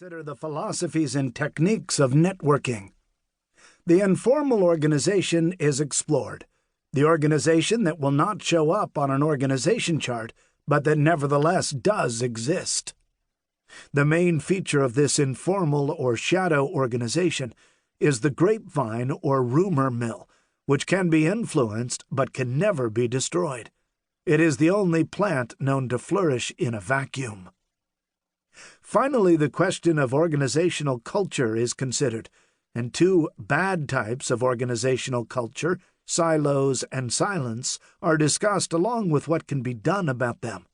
consider the philosophies and techniques of networking. The informal organization is explored, the organization that will not show up on an organization chart, but that nevertheless does exist. The main feature of this informal or shadow organization is the grapevine or rumor mill, which can be influenced but can never be destroyed. It is the only plant known to flourish in a vacuum. Finally, the question of organizational culture is considered, and two bad types of organizational culture, silos and silence, are discussed along with what can be done about them.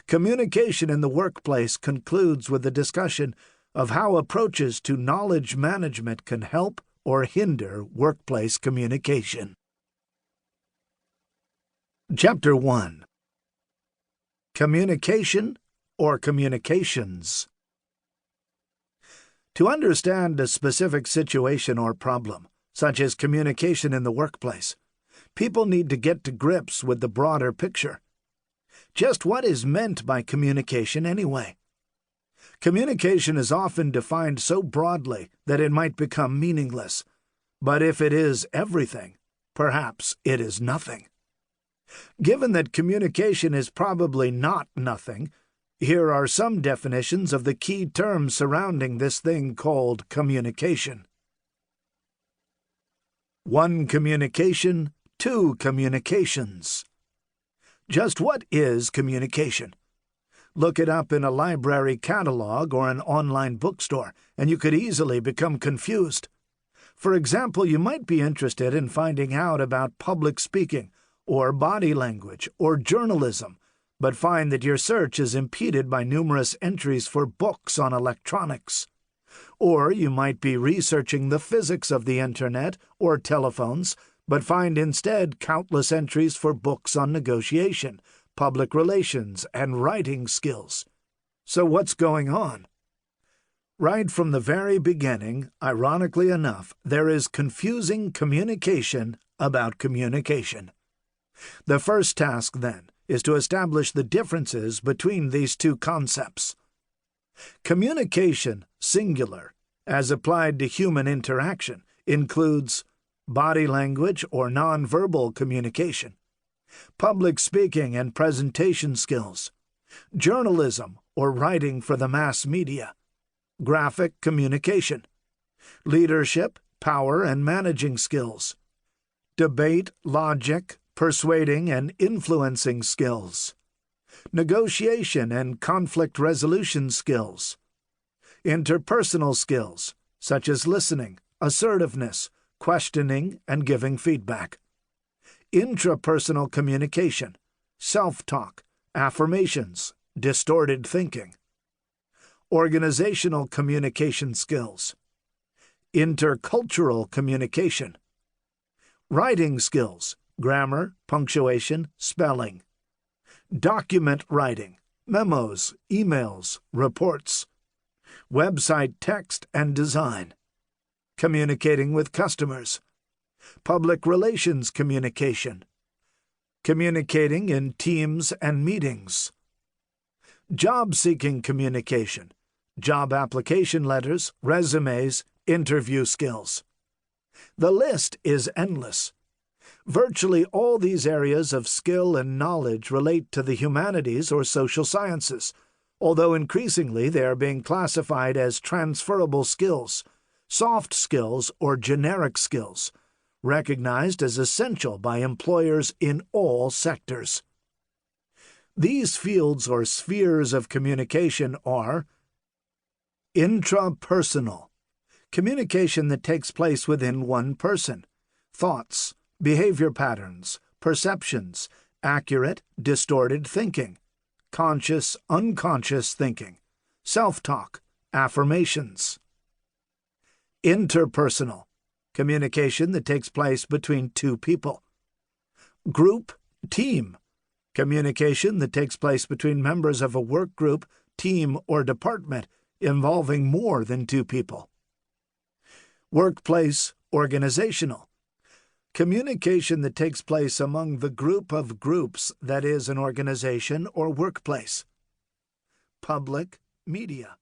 Communication in the workplace concludes with a discussion of how approaches to knowledge management can help or hinder workplace communication. Chapter 1. Communication or communications. To understand a specific situation or problem, such as communication in the workplace, people need to get to grips with the broader picture. Just what is meant by communication anyway? Communication is often defined so broadly that it might become meaningless, but if it is everything, perhaps it is nothing. Given that communication is probably not nothing, here are some definitions of the key terms surrounding this thing called communication. 1. Communication. 2. Communications. Just what is communication? Look it up in a library catalog or an online bookstore, and you could easily become confused. For example, you might be interested in finding out about public speaking, or body language, or journalism, but find that your search is impeded by numerous entries for books on electronics. Or you might be researching the physics of the Internet or telephones, but find instead countless entries for books on negotiation, public relations, and writing skills. So what's going on? Right from the very beginning, ironically enough, there is confusing communication about communication. The first task, then, is to establish the differences between these two concepts. Communication, singular, as applied to human interaction, includes body language or nonverbal communication, public speaking and presentation skills, journalism or writing for the mass media, graphic communication, leadership, power and managing skills, debate, logic, persuading and influencing skills, negotiation and conflict resolution skills, interpersonal skills such as listening, assertiveness, questioning, and giving feedback, intrapersonal communication, self-talk, affirmations, distorted thinking, organizational communication skills, intercultural communication, writing skills, grammar, punctuation, spelling, document writing, memos, emails, reports, website text and design, communicating with customers, public relations communication, communicating in teams and meetings, job-seeking communication, job application letters, resumes, interview skills. The list is endless. Virtually all these areas of skill and knowledge relate to the humanities or social sciences, although increasingly they are being classified as transferable skills, soft skills or generic skills, recognized as essential by employers in all sectors. These fields or spheres of communication are intrapersonal, communication that takes place within one person, thoughts, behavior patterns, perceptions, accurate, distorted thinking, conscious, unconscious thinking, self-talk, affirmations. Interpersonal, communication that takes place between two people. Group, team, communication that takes place between members of a work group, team, or department involving more than two people. Workplace, organizational, communication that takes place among the group of groups that is an organization or workplace. Public, media,